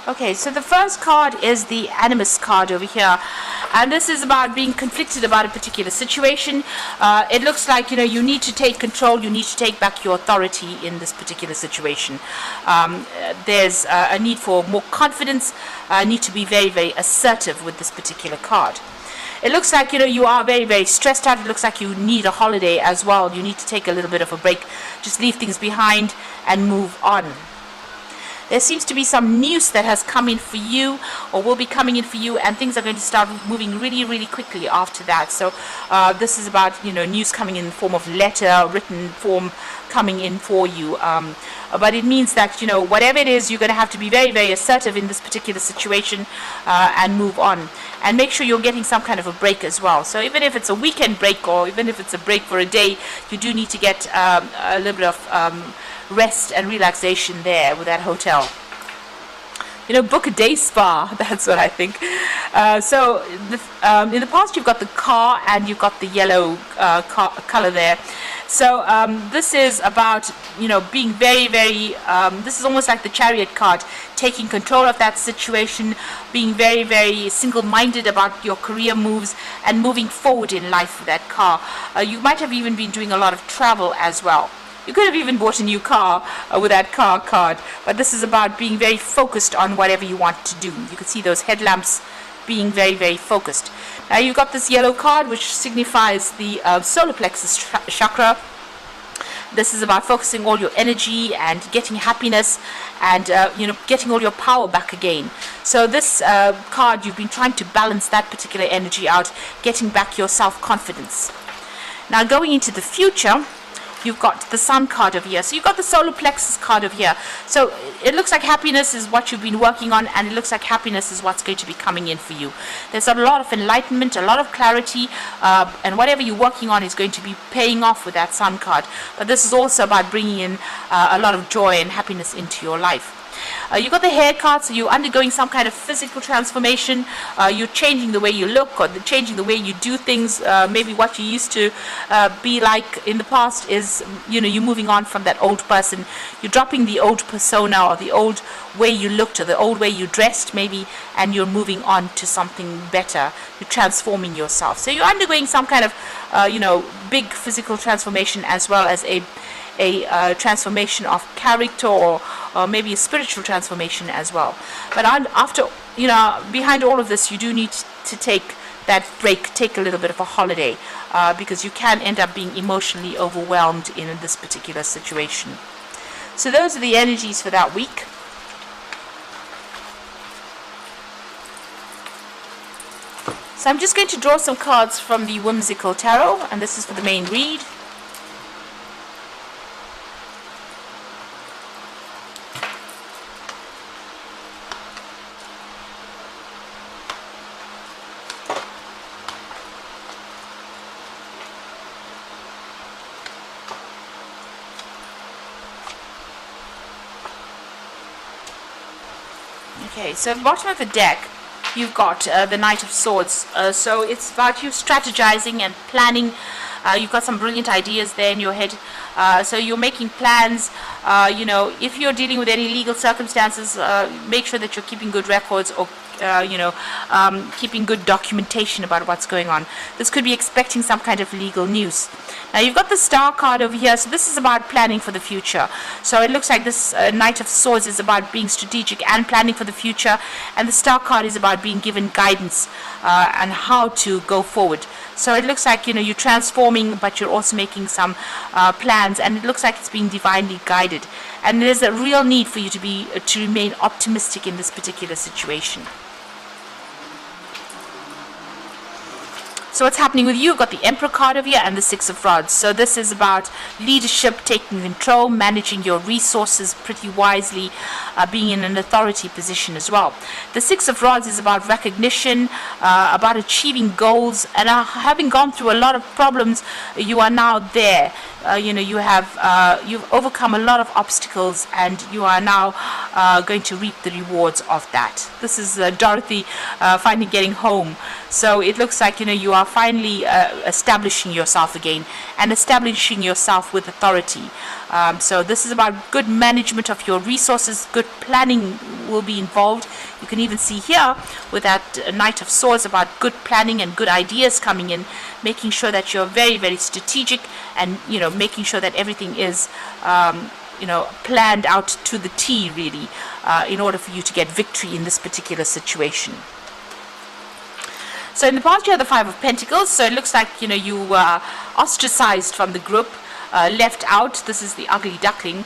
Okay, so the first card is the Animus card over here, and this is about being conflicted about a particular situation. It looks like, you need to take control, you need to take back your authority in this particular situation. There's a need for more confidence, need to be very, very assertive with this particular card. It looks like, you are very, very stressed out. It looks like you need a holiday as well. You need to take a little bit of a break, just leave things behind and move on. There seems to be some news that has come in for you or will be coming in for you, and things are going to start moving really, really quickly after that. So this is about, news coming in the form of letter, written form coming in for you. But it means that, whatever it is, you're going to have to be very, very assertive in this particular situation and move on. And make sure you're getting some kind of a break as well. So even if it's a weekend break or even if it's a break for a day, you do need to get a little bit of rest and relaxation there with that hotel. Book a day spa. That's what I think. So in the past, you've got the car and you've got the yellow color there. So this is about, being very, very, this is almost like the Chariot card, taking control of that situation, being very, very single-minded about your career moves and moving forward in life with that car. You might have even been doing a lot of travel as well. You could have even bought a new car with that car card, but this is about being very focused on whatever you want to do. You can see those headlamps being very, very focused. Now you've got this yellow card, which signifies the solar plexus chakra. This is about focusing all your energy and getting happiness and, getting all your power back again. So this card, you've been trying to balance that particular energy out, getting back your self-confidence. Now going into the future, you've got the Sun card over here. So you've got the solar plexus card over here. So it looks like happiness is what you've been working on, and it looks like happiness is what's going to be coming in for you. There's a lot of enlightenment, a lot of clarity, and whatever you're working on is going to be paying off with that Sun card. But this is also about bringing in a lot of joy and happiness into your life. You've got the hair card, so you're undergoing some kind of physical transformation. You're changing the way you look or changing the way you do things. Maybe what you used to be like in the past is, you're moving on from that old person. You're dropping the old persona or the old way you looked or the old way you dressed maybe, and you're moving on to something better. You're transforming yourself. So you're undergoing some kind of, big physical transformation as well as a transformation of character or maybe a spiritual transformation as well. But after, behind all of this, you do need to take that break, take a little bit of a holiday, because you can end up being emotionally overwhelmed in this particular situation. So those are the energies for that week. So I'm just going to draw some cards from the Whimsical Tarot, and this is for the main read. Okay, so at the bottom of the deck, you've got the Knight of Swords. So it's about you strategizing and planning. You've got some brilliant ideas there in your head. So you're making plans. If you're dealing with any legal circumstances, make sure that you're keeping good records or keeping good documentation about what's going on. This could be expecting some kind of legal news. Now you've got the Star card over here, so this is about planning for the future. So it looks like this Knight of Swords is about being strategic and planning for the future, and the Star card is about being given guidance and how to go forward. So it looks like you're transforming, but you're also making some plans, and it looks like it's being divinely guided. And there's a real need for you to remain optimistic in this particular situation. So what's happening with you? You've got the Emperor card over here and the Six of Rods. So this is about leadership, taking control, managing your resources pretty wisely, being in an authority position as well. The Six of Rods is about recognition, about achieving goals, and having gone through a lot of problems, you are now there. You've overcome a lot of obstacles, and you are now going to reap the rewards of that. This is Dorothy finally getting home. So it looks like you are finally establishing yourself again and establishing yourself with authority. So this is about good management of your resources. Good planning will be involved. You can even see here with that Knight of Swords about good planning and good ideas coming in, making sure that you're very, very strategic, and making sure that everything is planned out to the T, really, in order for you to get victory in this particular situation. So in the past you have the Five of Pentacles, so it looks like you were ostracized from the group, left out. This is the ugly duckling,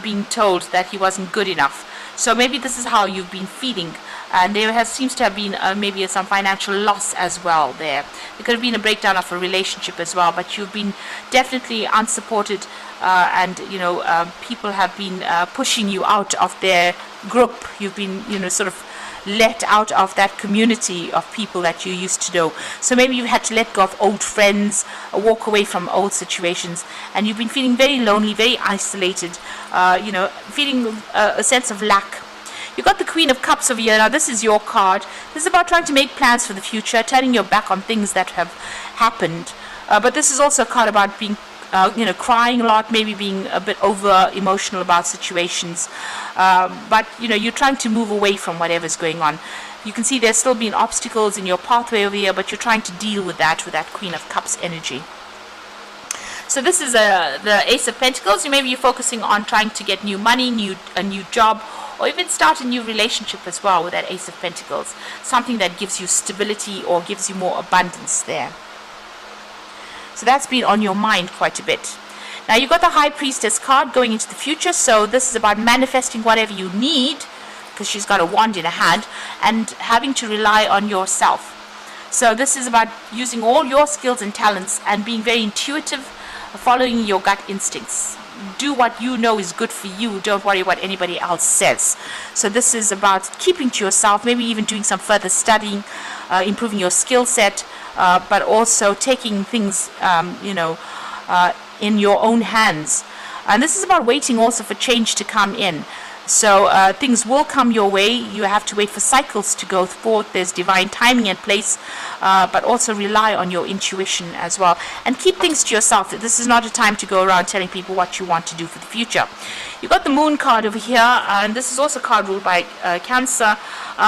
being told that he wasn't good enough. So maybe this is how you've been feeling, and there seems to have been maybe some financial loss as well there. There could have been a breakdown of a relationship as well, but you've been definitely unsupported, and people have been pushing you out of their group. You've been sort of let out of that community of people that you used to know. So maybe you had to let go of old friends, walk away from old situations, and you've been feeling very lonely, very isolated, feeling a sense of lack. You got the Queen of Cups over here. Now this is your card. This is about trying to make plans for the future, turning your back on things that have happened. But this is also a card about being crying a lot, maybe being a bit over emotional about situations, but you're trying to move away from whatever's going on. You can see there's still been obstacles in your pathway over here, but you're trying to deal with that Queen of Cups energy. So this is the Ace of Pentacles. Maybe you're focusing on trying to get new money, a new job, or even start a new relationship as well with that Ace of Pentacles. Something that gives you stability or gives you more abundance there. So that's been on your mind quite a bit. Now you've got the High Priestess card going into the future. So this is about manifesting whatever you need, because she's got a wand in her hand, and having to rely on yourself. So this is about using all your skills and talents and being very intuitive, following your gut instincts. Do what you know is good for you. Don't worry what anybody else says. So this is about keeping to yourself, maybe even doing some further studying, improving your skill set, but also taking things, in your own hands. And this is about waiting also for change to come in. So things will come your way. You have to wait for cycles to go forth. There's divine timing in place, but also rely on your intuition as well. And keep things to yourself. This is not a time to go around telling people what you want to do for the future. You've got the Moon card over here, and this is also a card ruled by Cancer.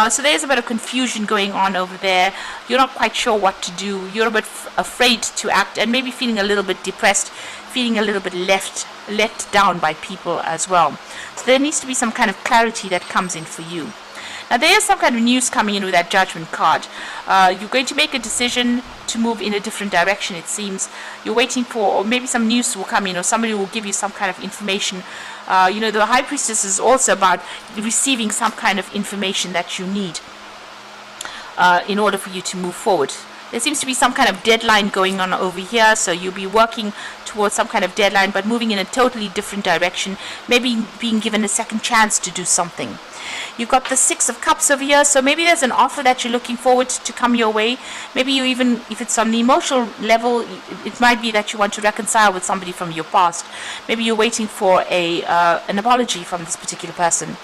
So there's a bit of confusion going on over there. You're not quite sure what to do. You're a bit afraid to act, and maybe feeling a little bit depressed, feeling a little bit let down by people as well. So there needs to be some kind of clarity that comes in for you. Now there is some kind of news coming in with that Judgment card. You're going to make a decision to move in a different direction, it seems. You're waiting for, or maybe some news will come in, or somebody will give you some kind of information. The High Priestess is also about receiving some kind of information that you need in order for you to move forward. There seems to be some kind of deadline going on over here, so you'll be working towards some kind of deadline, but moving in a totally different direction, maybe being given a second chance to do something. You've got the Six of Cups over here, so maybe there's an offer that you're looking forward to come your way. Maybe you even, if it's on the emotional level, it might be that you want to reconcile with somebody from your past. Maybe you're waiting for an apology from this particular person.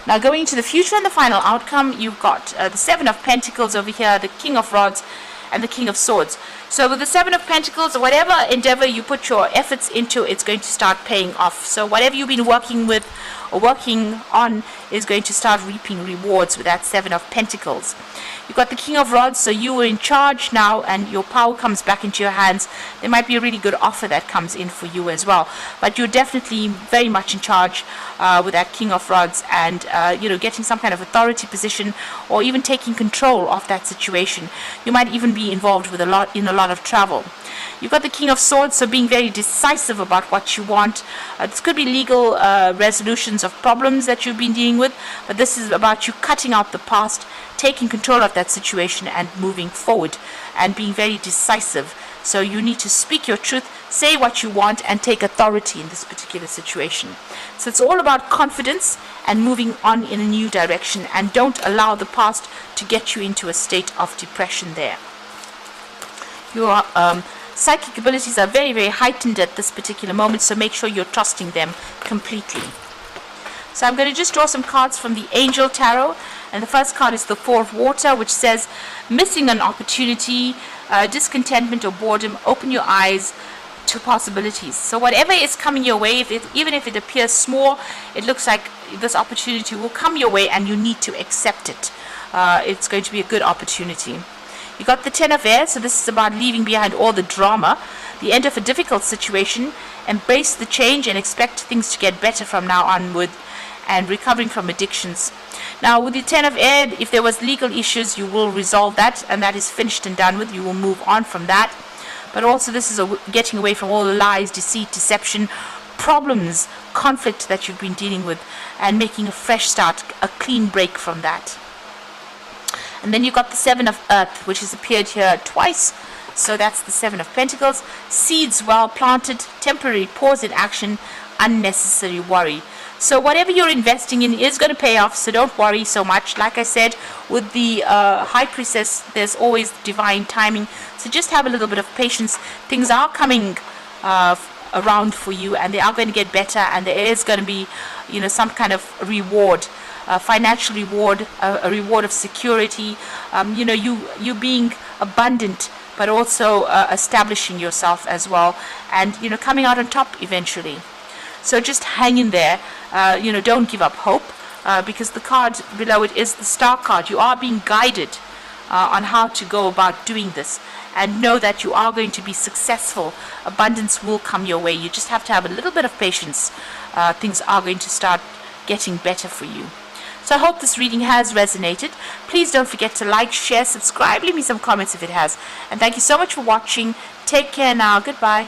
Now going into the future and the final outcome, you've got the Seven of Pentacles over here, the King of Rods, and the King of Swords. So with the Seven of Pentacles, whatever endeavor you put your efforts into, it's going to start paying off. So whatever you've been working with or working on is going to start reaping rewards with that Seven of Pentacles. You've got the King of Rods, so you are in charge now and your power comes back into your hands. There might be a really good offer that comes in for you as well. But you're definitely very much in charge with that King of Rods, and getting some kind of authority position, or even taking control of that situation. You might even be involved with a lot of travel. You've got the King of Swords, so being very decisive about what you want. This could be legal resolutions of problems that you've been dealing with, but this is about you cutting out the past, taking control of that situation and moving forward, and being very decisive. So you need to speak your truth, say what you want, and take authority in this particular situation. So it's all about confidence and moving on in a new direction, and don't allow the past to get you into a state of depression there. Your psychic abilities are very, very heightened at this particular moment, so make sure you're trusting them completely. So I'm going to just draw some cards from the Angel Tarot, and the first card is the Four of Water, which says missing an opportunity, discontentment or boredom. Open your eyes to possibilities. So whatever is coming your way, even if it appears small, it looks like this opportunity will come your way, and you need to accept it. It's going to be a good opportunity. You got the Ten of Air, so this is about leaving behind all the drama, the end of a difficult situation, embrace the change and expect things to get better from now onward, and recovering from addictions. Now with the Ten of Air, if there was legal issues, you will resolve that, and that is finished and done with. You will move on from that. But also this is getting away from all the lies, deceit, deception, problems, conflict that you've been dealing with, and making a fresh start, a clean break from that. And then you've got the Seven of Earth, which has appeared here twice. So that's the Seven of Pentacles. Seeds well planted, temporary pause in action, unnecessary worry. So whatever you're investing in is going to pay off, so don't worry so much. Like I said, with the High Priestess, there's always divine timing. So just have a little bit of patience. Things are coming around for you, and they are going to get better, and there is going to be, some kind of reward. Financial reward, a reward of security, you being abundant, but also establishing yourself as well, and coming out on top eventually. So just hang in there, don't give up hope, because the card below it is the Star card. You are being guided on how to go about doing this, and know that you are going to be successful. Abundance will come your way. You just have to have a little bit of patience. Things are going to start getting better for you. So I hope this reading has resonated. Please don't forget to like, share, subscribe, leave me some comments if it has. And thank you so much for watching. Take care now. Goodbye.